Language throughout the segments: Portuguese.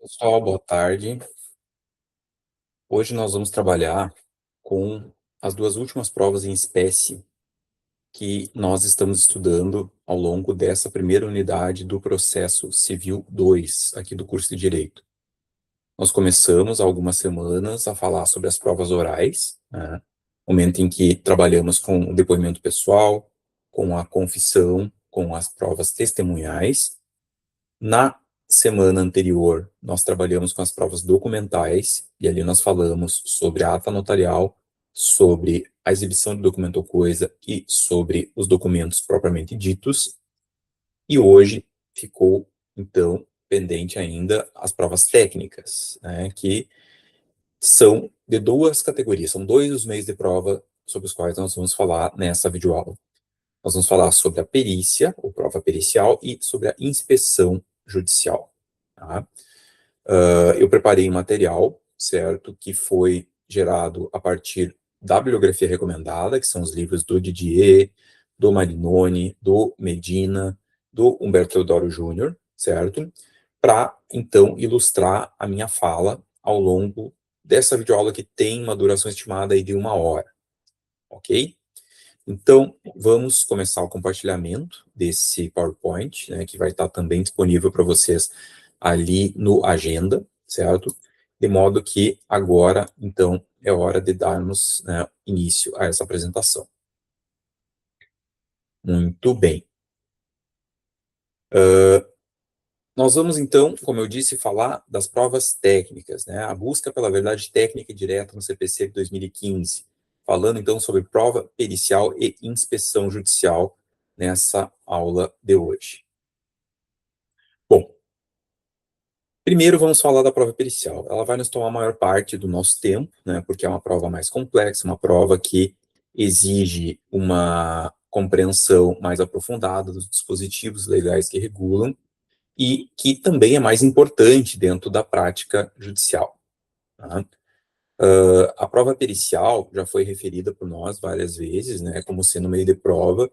Pessoal, boa tarde. Hoje nós vamos trabalhar com as duas últimas provas em espécie que nós estamos estudando ao longo dessa primeira unidade do processo civil 2, aqui do curso de Direito. Nós começamos há algumas semanas a falar sobre as provas orais, né? Momento em que trabalhamos com o depoimento pessoal, com a confissão, com as provas testemunhais. Na semana anterior, nós trabalhamos com as provas documentais, e ali nós falamos sobre a ata notarial, sobre a exibição de documento ou coisa e sobre os documentos propriamente ditos. E hoje ficou, então, pendente ainda as provas técnicas, né, que são de duas categorias, são dois os meios de prova sobre os quais nós vamos falar nessa videoaula. Nós vamos falar sobre a perícia, ou prova pericial, e sobre a inspeção judicial. Tá? Eu preparei um material, certo, que foi gerado a partir da bibliografia recomendada, que são os livros do Didier, do Marinoni, do Medina, do Humberto Teodoro Júnior, certo? Para, então, ilustrar a minha fala ao longo dessa videoaula que tem uma duração estimada aí de 1 hora, ok? Então, vamos começar o compartilhamento desse PowerPoint, né, que vai estar também disponível para vocês ali no Agenda, certo? De modo que agora, então, é hora de darmos, né, início a essa apresentação. Muito bem. Nós vamos, então, como eu disse, falar das provas técnicas, né? A busca pela verdade técnica e direta no CPC de 2015. Falando, então, sobre prova pericial e inspeção judicial nessa aula de hoje. Bom, primeiro vamos falar da prova pericial. Ela vai nos tomar a maior parte do nosso tempo, né? Porque é uma prova mais complexa, uma prova que exige uma compreensão mais aprofundada dos dispositivos legais que regulam, e que também é mais importante dentro da prática judicial. Tá? A prova pericial já foi referida por nós várias vezes, né, como sendo meio de prova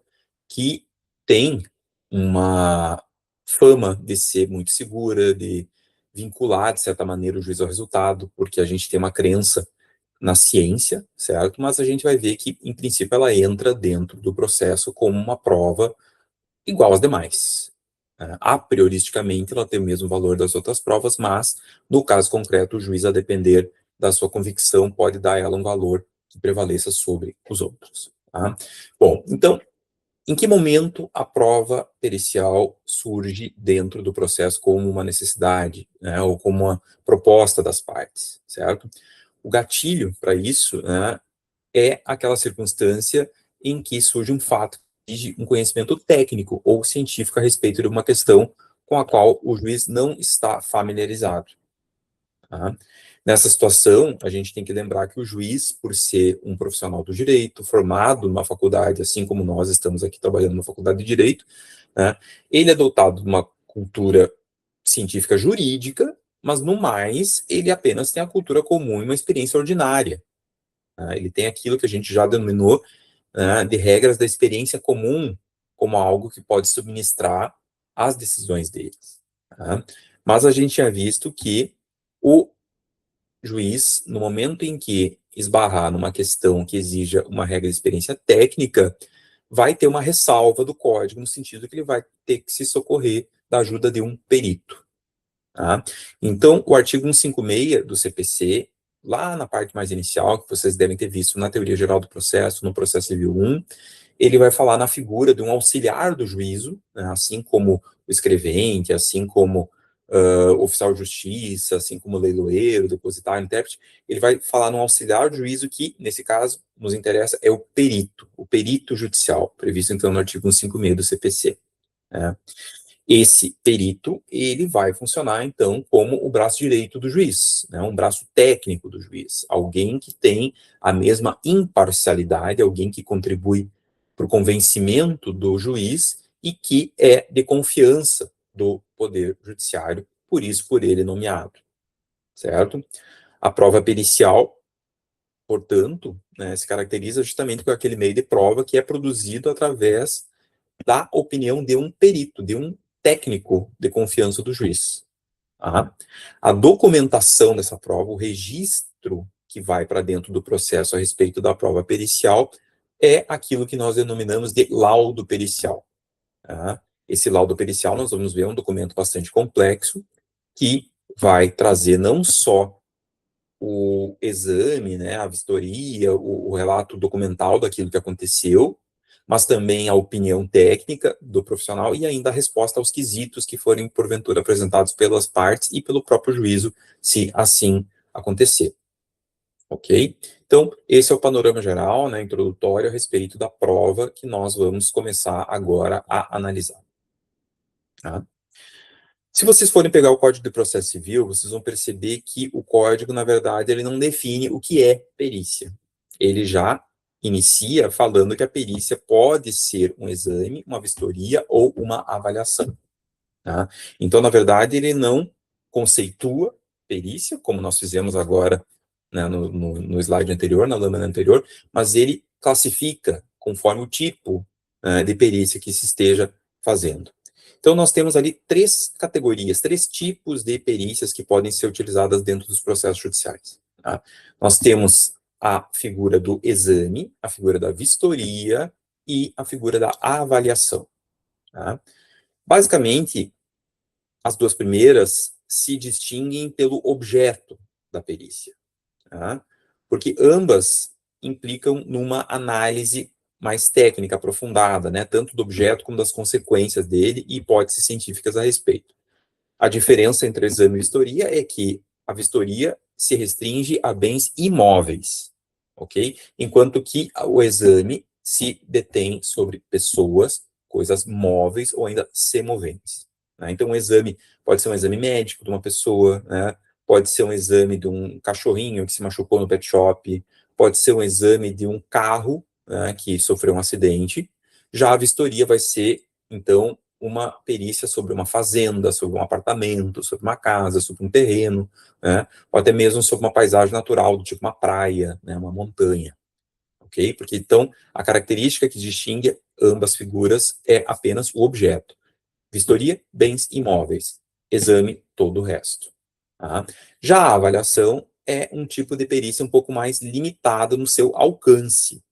que tem uma fama de ser muito segura, de vincular, de certa maneira, o juiz ao resultado, porque a gente tem uma crença na ciência, certo? Mas a gente vai ver que, em princípio, ela entra dentro do processo como uma prova igual às demais. A prioristicamente, ela tem o mesmo valor das outras provas, mas, no caso concreto, o juiz, a depender da sua convicção, pode dar a ela um valor que prevaleça sobre os outros. Tá? Bom, então, em que momento a prova pericial surge dentro do processo como uma necessidade, né, ou como uma proposta das partes, certo? O gatilho para isso, né, é aquela circunstância em que surge um fato de um conhecimento técnico ou científico a respeito de uma questão com a qual o juiz não está familiarizado. Tá? Nessa situação, a gente tem que lembrar que o juiz, por ser um profissional do direito, formado numa faculdade, assim como nós estamos aqui trabalhando numa faculdade de direito, né, ele é dotado de uma cultura científica jurídica, mas, no mais, ele apenas tem a cultura comum e uma experiência ordinária. Né? Ele tem aquilo que a gente já denominou, né, de regras da experiência comum, como algo que pode subministrar as decisões deles. Tá? Mas a gente tinha visto que o juiz, no momento em que esbarrar numa questão que exija uma regra de experiência técnica, vai ter uma ressalva do código, no sentido que ele vai ter que se socorrer da ajuda de um perito. Tá? Então, o artigo 156 do CPC, lá na parte mais inicial, que vocês devem ter visto na teoria geral do processo, no processo civil 1, ele vai falar na figura de um auxiliar do juízo, né, assim como o escrevente, assim como o oficial de justiça, assim como o leiloeiro, depositário, intérprete. Ele vai falar no auxiliar do juízo que, nesse caso, nos interessa, é o perito judicial, previsto então no artigo 156 do CPC. Né? Esse perito, ele vai funcionar, então, como o braço direito do juiz, né, um braço técnico do juiz, alguém que tem a mesma imparcialidade, alguém que contribui para o convencimento do juiz e que é de confiança do Poder Judiciário, por isso, por ele nomeado, certo? A prova pericial, portanto, né, se caracteriza justamente por aquele meio de prova que é produzido através da opinião de um perito, de um técnico de confiança do juiz. Tá? A documentação dessa prova, o registro que vai para dentro do processo a respeito da prova pericial, é aquilo que nós denominamos de laudo pericial. Tá? Esse laudo pericial, nós vamos ver, é um documento bastante complexo, que vai trazer não só o exame, né, a vistoria, o relato documental daquilo que aconteceu, mas também a opinião técnica do profissional e ainda a resposta aos quesitos que forem, porventura, apresentados pelas partes e pelo próprio juízo, se assim acontecer. Ok? Então, esse é o panorama geral, né, introdutório a respeito da prova que nós vamos começar agora a analisar. Tá? Se vocês forem pegar o Código de Processo Civil, vocês vão perceber que o código, na verdade, ele não define o que é perícia. Ele já inicia falando que a perícia pode ser um exame, uma vistoria ou uma avaliação. Tá? Então, na verdade, ele não conceitua perícia, como nós fizemos agora, né, no slide anterior, na lâmina anterior, mas ele classifica conforme o tipo de perícia que se esteja fazendo. Então, nós temos ali três categorias, três tipos de perícias que podem ser utilizadas dentro dos processos judiciais. Tá? Nós temos a figura do exame, a figura da vistoria e a figura da avaliação. Tá? Basicamente, as duas primeiras se distinguem pelo objeto da perícia, tá? Porque ambas implicam numa análise mais técnica, aprofundada, né? Tanto do objeto como das consequências dele e hipóteses científicas a respeito. A diferença entre exame e vistoria é que a vistoria se restringe a bens imóveis, ok? Enquanto que o exame se detém sobre pessoas, coisas móveis ou ainda semoventes. Né? Então, um exame pode ser um exame médico de uma pessoa, né? Pode ser um exame de um cachorrinho que se machucou no pet shop, pode ser um exame de um carro, né, que sofreu um acidente. Já a vistoria vai ser, então, uma perícia sobre uma fazenda, sobre um apartamento, sobre uma casa, sobre um terreno, né? Ou até mesmo sobre uma paisagem natural, do tipo uma praia, né, uma montanha, ok? Porque, então, a característica que distingue ambas figuras é apenas o objeto. Vistoria, bens imóveis. Exame, todo o resto. Tá? Já a avaliação é um tipo de perícia um pouco mais limitado no seu alcance.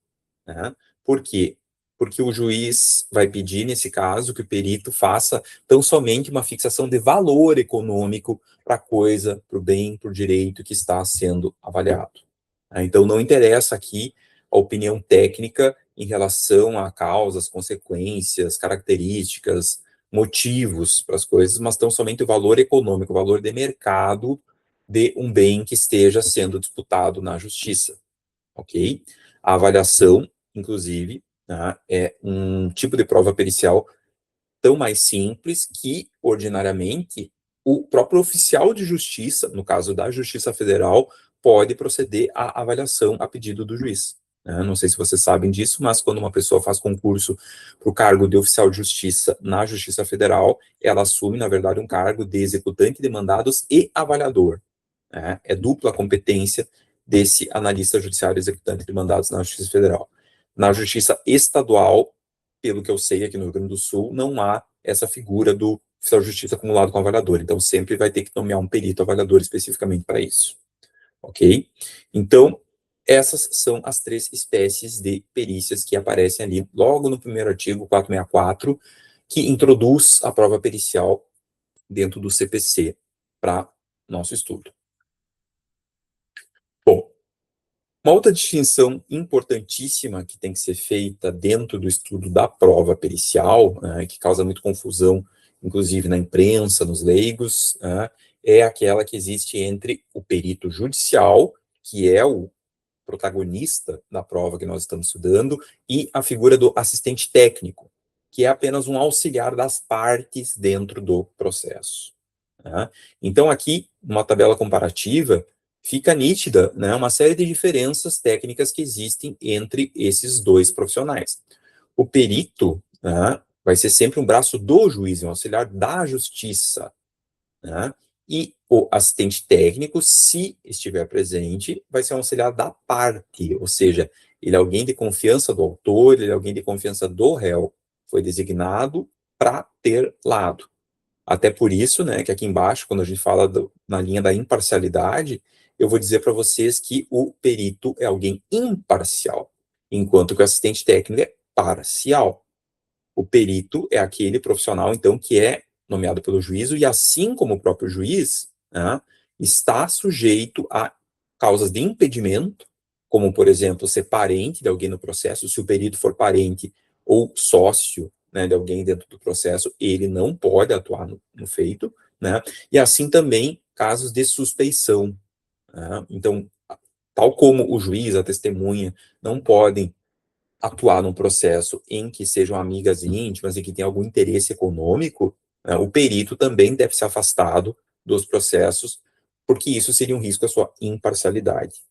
Né? Por quê? Porque o juiz vai pedir, nesse caso, que o perito faça tão somente uma fixação de valor econômico para a coisa, para o bem, para o direito que está sendo avaliado. Então, não interessa aqui a opinião técnica em relação a causas, consequências, características, motivos para as coisas, mas tão somente o valor econômico, o valor de mercado de um bem que esteja sendo disputado na justiça. Ok? A avaliação, inclusive, tá, é um tipo de prova pericial tão mais simples que, ordinariamente, o próprio oficial de justiça, no caso da Justiça Federal, pode proceder à avaliação a pedido do juiz. Não sei se vocês sabem disso, mas quando uma pessoa faz concurso para o cargo de oficial de justiça na Justiça Federal, ela assume, na verdade, um cargo de executante de mandados e avaliador. É dupla competência desse analista judiciário executante de mandados na Justiça Federal. Na Justiça Estadual, pelo que eu sei aqui no Rio Grande do Sul, não há essa figura do oficial de justiça acumulado com avaliador. Então, sempre vai ter que nomear um perito avaliador especificamente para isso. Ok? Então, essas são as três espécies de perícias que aparecem ali logo no primeiro artigo 464, que introduz a prova pericial dentro do CPC para nosso estudo. Bom, uma outra distinção importantíssima que tem que ser feita dentro do estudo da prova pericial, né, que causa muita confusão, inclusive na imprensa, nos leigos, né, é aquela que existe entre o perito judicial, que é o protagonista da prova que nós estamos estudando, e a figura do assistente técnico, que é apenas um auxiliar das partes dentro do processo. Né? Então, aqui, uma tabela comparativa, fica nítida, né, uma série de diferenças técnicas que existem entre esses dois profissionais. O perito, né, vai ser sempre um braço do juiz, um auxiliar da justiça, né? E o assistente técnico, se estiver presente, vai ser um auxiliar da parte, ou seja, ele é alguém de confiança do autor, ele é alguém de confiança do réu, foi designado para ter lado. Até por isso, né, que aqui embaixo, quando a gente fala na linha da imparcialidade, eu vou dizer para vocês que o perito é alguém imparcial, enquanto que o assistente técnico é parcial. O perito é aquele profissional, então, que é nomeado pelo juízo e, assim como o próprio juiz, né, está sujeito a causas de impedimento, como, por exemplo, ser parente de alguém no processo. Se o perito for parente ou sócio, né, de alguém dentro do processo, ele não pode atuar no feito, né, e assim também casos de suspeição. Né? Então, tal como o juiz, a testemunha, não podem atuar num processo em que sejam amigas íntimas e que tem algum interesse econômico, né, o perito também deve ser afastado dos processos, porque isso seria um risco à sua imparcialidade.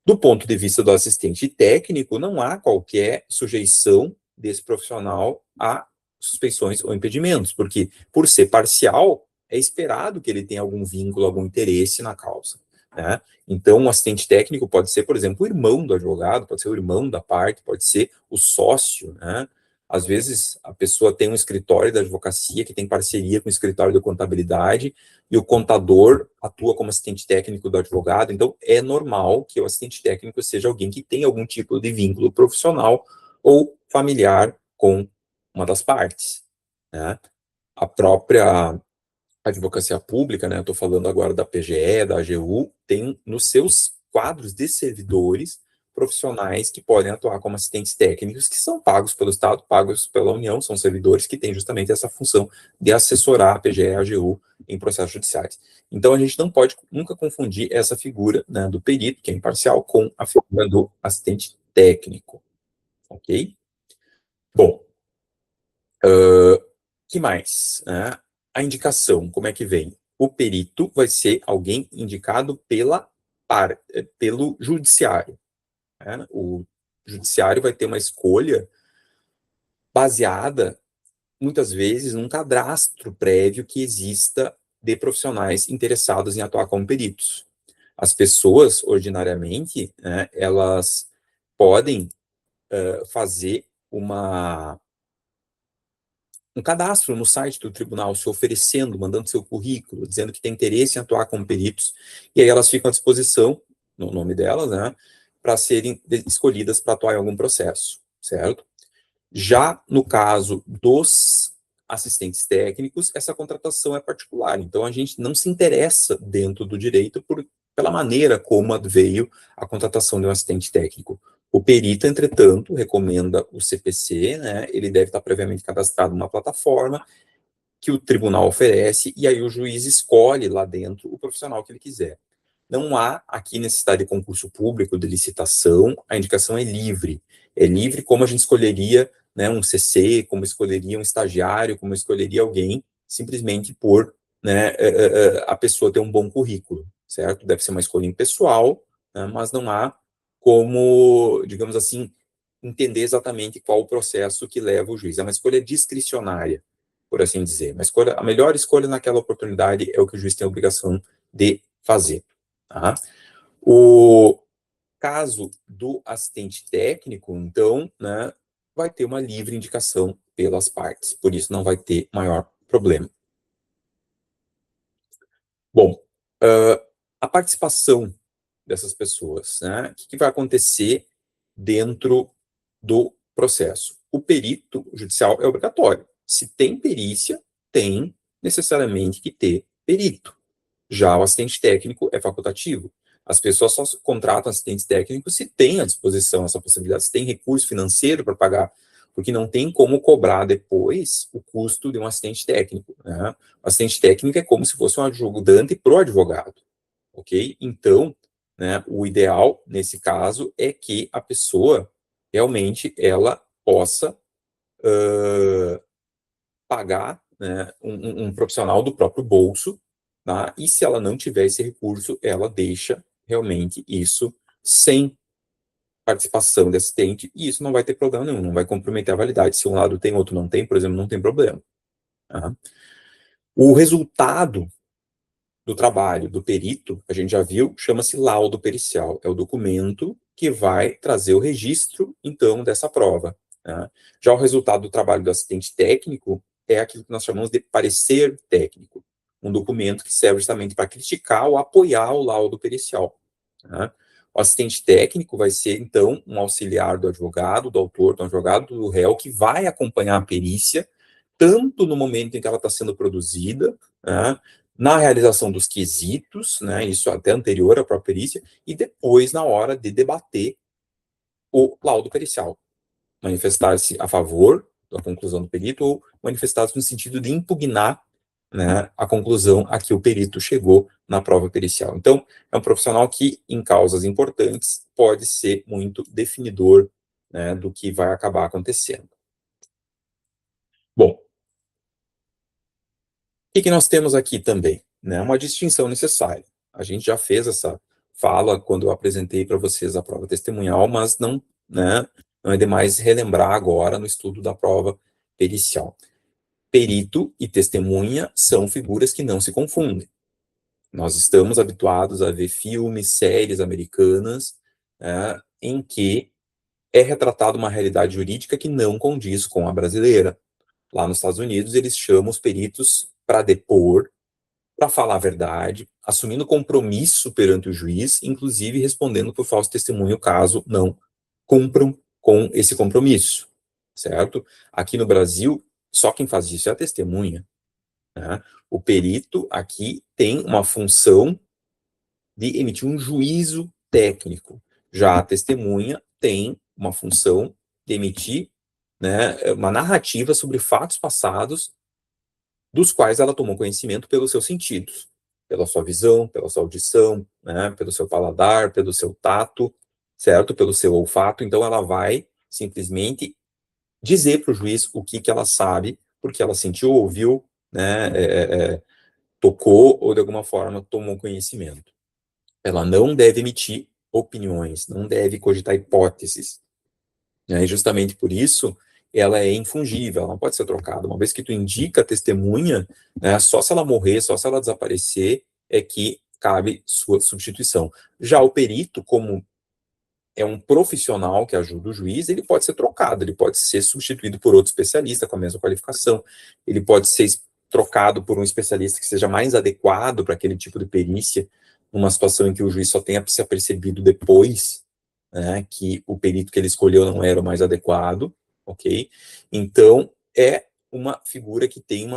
Do ponto de vista do assistente técnico, não há qualquer sujeição desse profissional a suspeições ou impedimentos, porque, por ser parcial, é esperado que ele tenha algum vínculo, algum interesse na causa. Né? Então, um assistente técnico pode ser, por exemplo, o irmão do advogado, pode ser o irmão da parte, pode ser o sócio. Né? Às vezes, a pessoa tem um escritório da advocacia que tem parceria com o escritório da contabilidade, e o contador atua como assistente técnico do advogado, então é normal que o assistente técnico seja alguém que tem algum tipo de vínculo profissional ou familiar com uma das partes. Né? A própria advocacia pública, né, eu estou falando agora da PGE, da AGU, tem nos seus quadros de servidores profissionais que podem atuar como assistentes técnicos, que são pagos pelo Estado, pagos pela União, são servidores que têm justamente essa função de assessorar a PGE e a AGU em processos judiciais. Então, a gente não pode nunca confundir essa figura, né, do perito, que é imparcial, com a figura do assistente técnico, ok? Bom, que mais? Né? A indicação, como é que vem? O perito vai ser alguém indicado pelo judiciário. Né? O judiciário vai ter uma escolha baseada, muitas vezes, num cadastro prévio que exista de profissionais interessados em atuar como peritos. As pessoas, ordinariamente, né, elas podem fazer um cadastro no site do tribunal, se oferecendo, mandando seu currículo, dizendo que tem interesse em atuar como peritos, e aí elas ficam à disposição, no nome delas, né, para serem escolhidas para atuar em algum processo, certo? Já no caso dos assistentes técnicos, essa contratação é particular, então a gente não se interessa dentro do direito pela maneira como veio a contratação de um assistente técnico. O perito, entretanto, recomenda o CPC, né, ele deve estar previamente cadastrado numa plataforma que o tribunal oferece, e aí o juiz escolhe lá dentro o profissional que ele quiser. Não há aqui necessidade de concurso público, de licitação, a indicação é livre. É livre como a gente escolheria, né, um CC, como escolheria um estagiário, como escolheria alguém, simplesmente por, né, a pessoa ter um bom currículo, certo? Deve ser uma escolha impessoal, né, mas não há como, digamos assim, entender exatamente qual o processo que leva o juiz. É uma escolha discricionária, por assim dizer. A melhor escolha naquela oportunidade é o que o juiz tem a obrigação de fazer. Tá? O caso do assistente técnico, então, né, vai ter uma livre indicação pelas partes, por isso não vai ter maior problema. Bom, a participação dessas pessoas, né, o que vai acontecer dentro do processo? O perito judicial é obrigatório. Se tem perícia, tem necessariamente que ter perito. Já o assistente técnico é facultativo. As pessoas só contratam assistentes técnicos se tem à disposição essa possibilidade, se tem recurso financeiro para pagar, porque não tem como cobrar depois o custo de um assistente técnico. Né? O assistente técnico é como se fosse um ajudante para o advogado, ok? Então, né, o ideal, nesse caso, é que a pessoa, realmente, ela possa pagar, né, um profissional do próprio bolso, tá? E se ela não tiver esse recurso, ela deixa realmente isso sem participação de assistente, e isso não vai ter problema nenhum, não vai comprometer a validade. Se um lado tem, outro não tem, por exemplo, não tem problema. Tá? O resultado do trabalho do perito, a gente já viu, chama-se laudo pericial. É o documento que vai trazer o registro, então, dessa prova. Tá? Já o resultado do trabalho do assistente técnico é aquilo que nós chamamos de parecer técnico, um documento que serve justamente para criticar ou apoiar o laudo pericial. Né? O assistente técnico vai ser, então, um auxiliar do advogado, do autor, do advogado, do réu, que vai acompanhar a perícia, tanto no momento em que ela está sendo produzida, né, na realização dos quesitos, né, isso até anterior à própria perícia, e depois na hora de debater o laudo pericial. Manifestar-se a favor da conclusão do perito ou manifestar-se no sentido de impugnar, né, a conclusão a que o perito chegou na prova pericial. Então, é um profissional que, em causas importantes, pode ser muito definidor, né, do que vai acabar acontecendo. Bom, o que nós temos aqui também? Né, uma distinção necessária. A gente já fez essa fala quando eu apresentei para vocês a prova testemunhal, mas não, né, não é demais relembrar agora no estudo da prova pericial. Perito e testemunha são figuras que não se confundem. Nós estamos habituados a ver filmes, séries americanas, em que é retratada uma realidade jurídica que não condiz com a brasileira. Lá nos Estados Unidos, eles chamam os peritos para depor, para falar a verdade, assumindo compromisso perante o juiz, inclusive respondendo por falso testemunho caso não cumpram com esse compromisso, certo? Aqui no Brasil, só quem faz isso é a testemunha. Né? O perito aqui tem uma função de emitir um juízo técnico. Já a testemunha tem uma função de emitir, né, uma narrativa sobre fatos passados dos quais ela tomou conhecimento pelos seus sentidos, pela sua visão, pela sua audição, né, pelo seu paladar, pelo seu tato, certo? Pelo seu olfato. Então, ela vai simplesmente dizer para o juiz o que ela sabe, porque ela sentiu, ouviu, né, tocou ou de alguma forma tomou conhecimento. Ela não deve emitir opiniões, não deve cogitar hipóteses. Né? E justamente por isso, ela é infungível, ela não pode ser trocada. Uma vez que tu indica a testemunha, né, só se ela morrer, só se ela desaparecer, é que cabe sua substituição. Já o perito, como é um profissional que ajuda o juiz, ele pode ser trocado, ele pode ser substituído por outro especialista com a mesma qualificação, ele pode ser trocado por um especialista que seja mais adequado para aquele tipo de perícia, numa situação em que o juiz só tenha se apercebido depois, né, que o perito que ele escolheu não era o mais adequado, ok? Então, é uma figura que tem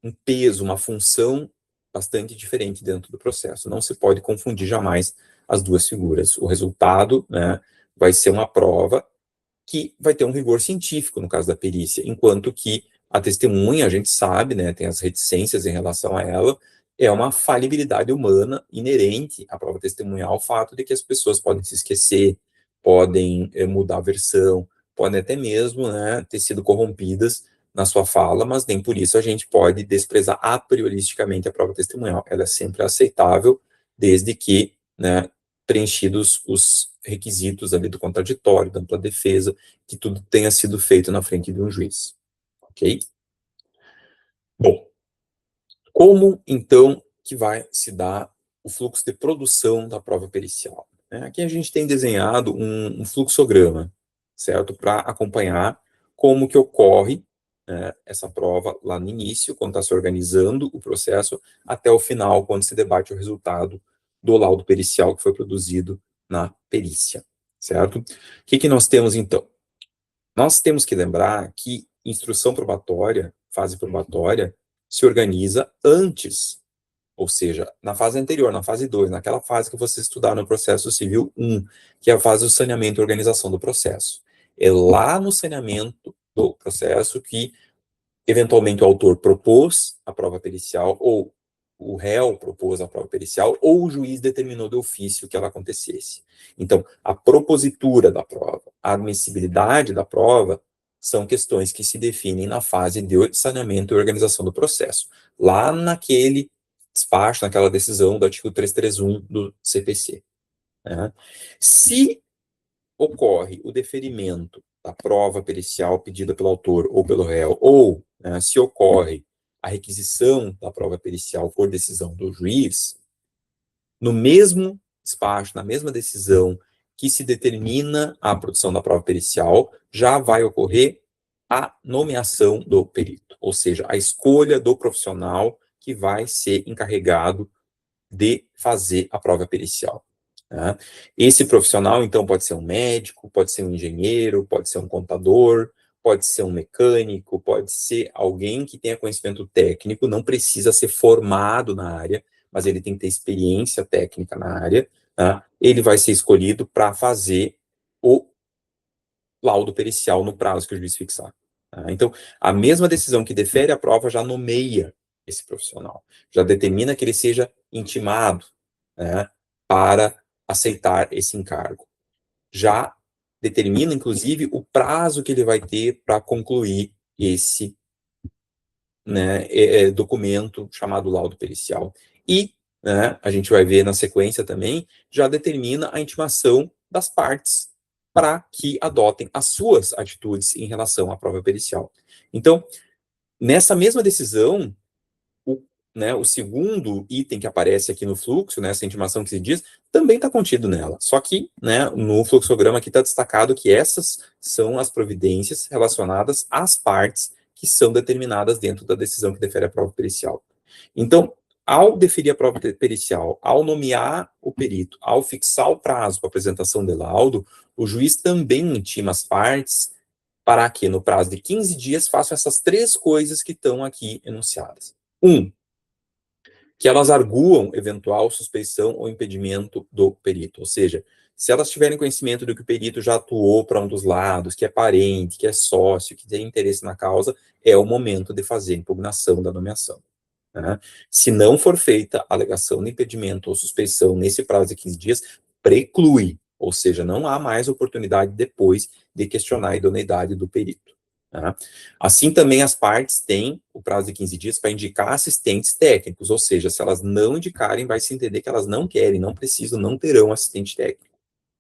um peso, uma função bastante diferente dentro do processo. Não se pode confundir jamais as duas figuras. O resultado, né, vai ser uma prova que vai ter um rigor científico no caso da perícia, enquanto que a testemunha, a gente sabe, né, tem as reticências em relação a ela, é uma falibilidade humana inerente à prova testemunhal, o fato de que as pessoas podem se esquecer, podem mudar a versão, podem até mesmo, né, ter sido corrompidas na sua fala, mas nem por isso a gente pode desprezar a prioristicamente a prova testemunhal. Ela é sempre aceitável, desde que, né, preenchidos os requisitos ali do contraditório, da ampla defesa, que tudo tenha sido feito na frente de um juiz. Ok? Bom, como, então, que vai se dar o fluxo de produção da prova pericial? Aqui a gente tem desenhado um fluxograma, certo? Para acompanhar como que ocorre, né, essa prova lá no início, quando está se organizando o processo, até o final, quando se debate o resultado do laudo pericial que foi produzido na perícia, certo? O que nós temos, então? Nós temos que lembrar que instrução probatória, fase probatória, se organiza antes, ou seja, na fase anterior, na fase 2, naquela fase que você estudar no processo civil 1, que é a fase do saneamento e organização do processo. É lá no saneamento do processo que, eventualmente, o autor propôs a prova pericial, ou o réu propôs a prova pericial, ou o juiz determinou de ofício que ela acontecesse. Então, a propositura da prova, a admissibilidade da prova, são questões que se definem na fase de saneamento e organização do processo. Lá naquele despacho, naquela decisão do artigo 331 do CPC. Né? Se ocorre o deferimento da prova pericial pedida pelo autor ou pelo réu, ou, né, se ocorre a requisição da prova pericial por decisão do juiz, no mesmo despacho, na mesma decisão que se determina a produção da prova pericial, já vai ocorrer a nomeação do perito, ou seja, a escolha do profissional que vai ser encarregado de fazer a prova pericial. Né? Esse profissional, então, pode ser um médico, pode ser um engenheiro, pode ser um contador, pode ser um mecânico, pode ser alguém que tenha conhecimento técnico, não precisa ser formado na área, mas ele tem que ter experiência técnica na área. Tá? Ele vai ser escolhido para fazer o laudo pericial no prazo que o juiz fixar. Tá? Então, a mesma decisão que defere a prova já nomeia esse profissional, já determina que ele seja intimado, né, para aceitar esse encargo. Já determina, inclusive, o prazo que ele vai ter para concluir esse, né, documento chamado laudo pericial. E, né, a gente vai ver na sequência também, já determina a intimação das partes para que adotem as suas atitudes em relação à prova pericial. Então, nessa mesma decisão, o segundo item que aparece aqui no fluxo, né, essa intimação que se diz, também está contido nela. Só que, né, no fluxograma aqui está destacado que essas são as providências relacionadas às partes que são determinadas dentro da decisão que defere a prova pericial. Então, ao deferir a prova pericial, ao nomear o perito, ao fixar o prazo para apresentação de laudo, o juiz também intima as partes para que, no prazo de 15 dias, façam essas três coisas que estão aqui enunciadas. Que elas arguam eventual suspeição ou impedimento do perito. Ou seja, se elas tiverem conhecimento de que o perito já atuou para um dos lados, que é parente, que é sócio, que tem interesse na causa, é o momento de fazer a impugnação da nomeação. Né? Se não for feita a alegação de impedimento ou suspeição nesse prazo de 15 dias, preclui, ou seja, não há mais oportunidade depois de questionar a idoneidade do perito. Tá? Assim também as partes têm o prazo de 15 dias para indicar assistentes técnicos, ou seja, se elas não indicarem, vai se entender que elas não querem, não precisam, não terão assistente técnico.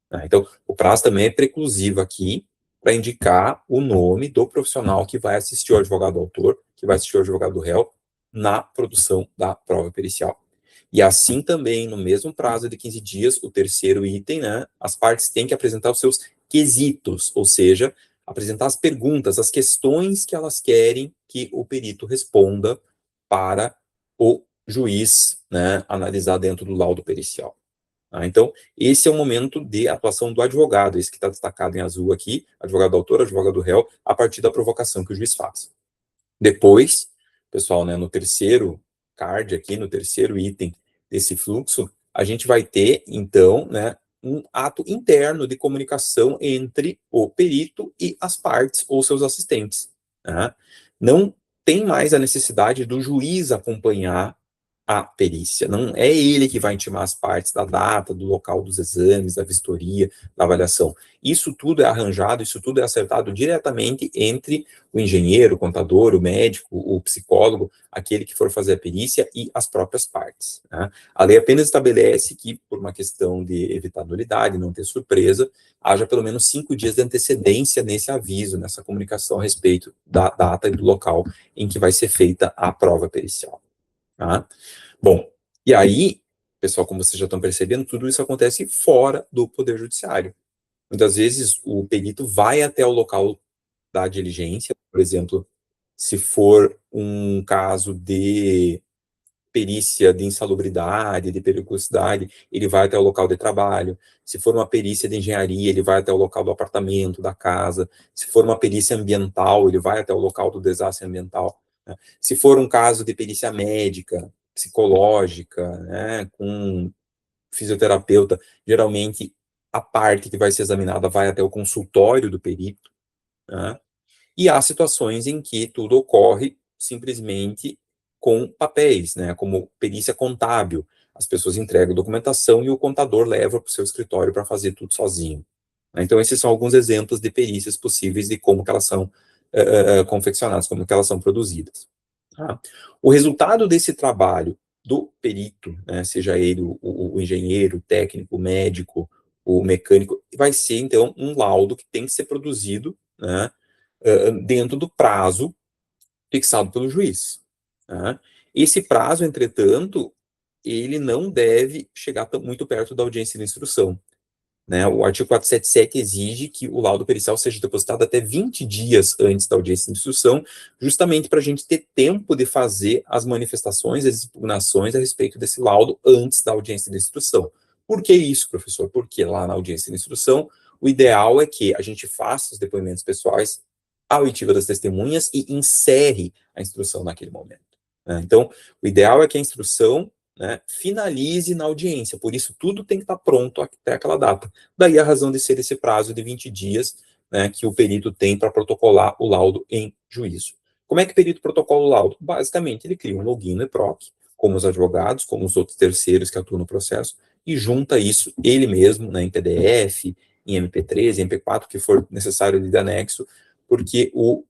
Tá? Então, o prazo também é preclusivo aqui para indicar o nome do profissional que vai assistir o advogado autor, que vai assistir o advogado réu na produção da prova pericial. E assim também, no mesmo prazo de 15 dias, o terceiro item, né, as partes têm que apresentar os seus quesitos, ou seja, apresentar as perguntas, as questões que elas querem que o perito responda para o juiz, né, analisar dentro do laudo pericial. Tá? Então, esse é o momento de atuação do advogado, esse que está destacado em azul aqui, advogado autor, advogado réu, a partir da provocação que o juiz faz. Depois, pessoal, né, no terceiro card aqui, no terceiro item desse fluxo, a gente vai ter, então, né, um ato interno de comunicação entre o perito e as partes ou seus assistentes. Né? Não tem mais a necessidade do juiz acompanhar a perícia. Não é ele que vai intimar as partes da data, do local dos exames, da vistoria, da avaliação. Isso tudo é arranjado, isso tudo é acertado diretamente entre o engenheiro, o contador, o médico, o psicólogo, aquele que for fazer a perícia e as próprias partes. Né? A lei apenas estabelece que, por uma questão de evitar nulidade, não ter surpresa, haja pelo menos 5 dias de antecedência nesse aviso, nessa comunicação a respeito da data e do local em que vai ser feita a prova pericial. Tá? Bom, e aí, pessoal, como vocês já estão percebendo, tudo isso acontece fora do Poder Judiciário. Muitas vezes o perito vai até o local da diligência, por exemplo, se for um caso de perícia de insalubridade, de periculosidade, ele vai até o local de trabalho. Se for uma perícia de engenharia, ele vai até o local do apartamento, da casa. Se for uma perícia ambiental, ele vai até o local do desastre ambiental. Né? Se for um caso de perícia médica, psicológica, né, com fisioterapeuta, geralmente a parte que vai ser examinada vai até o consultório do perito. Né? E há situações em que tudo ocorre simplesmente com papéis, né, como perícia contábil. As pessoas entregam documentação e o contador leva para o seu escritório para fazer tudo sozinho. Então, esses são alguns exemplos de perícias possíveis e como que elas são confeccionadas, como que elas são produzidas. Tá? O resultado desse trabalho do perito, né, seja ele o engenheiro, o técnico, o médico, o mecânico, vai ser, então, um laudo que tem que ser produzido, né, dentro do prazo fixado pelo juiz. Né? Esse prazo, entretanto, ele não deve chegar muito perto da audiência de instrução. né, o artigo 477 exige que o laudo pericial seja depositado até 20 dias antes da audiência de instrução, justamente para a gente ter tempo de fazer as manifestações, as impugnações a respeito desse laudo antes da audiência de instrução. Por que isso, professor? Porque lá na audiência de instrução, o ideal é que a gente faça os depoimentos pessoais, a oitiva das testemunhas e encerre a instrução naquele momento, né? Então, o ideal é que a instrução, né, finalize na audiência, por isso tudo tem que estar pronto até aquela data. Daí a razão de ser esse prazo de 20 dias, né, que o perito tem para protocolar o laudo em juízo. Como é que o perito protocola o laudo? Basicamente, ele cria um login no EPROC, como os advogados, como os outros terceiros que atuam no processo, e junta isso ele mesmo, né, em PDF, em MP3, em MP4, que for necessário de anexo, porque o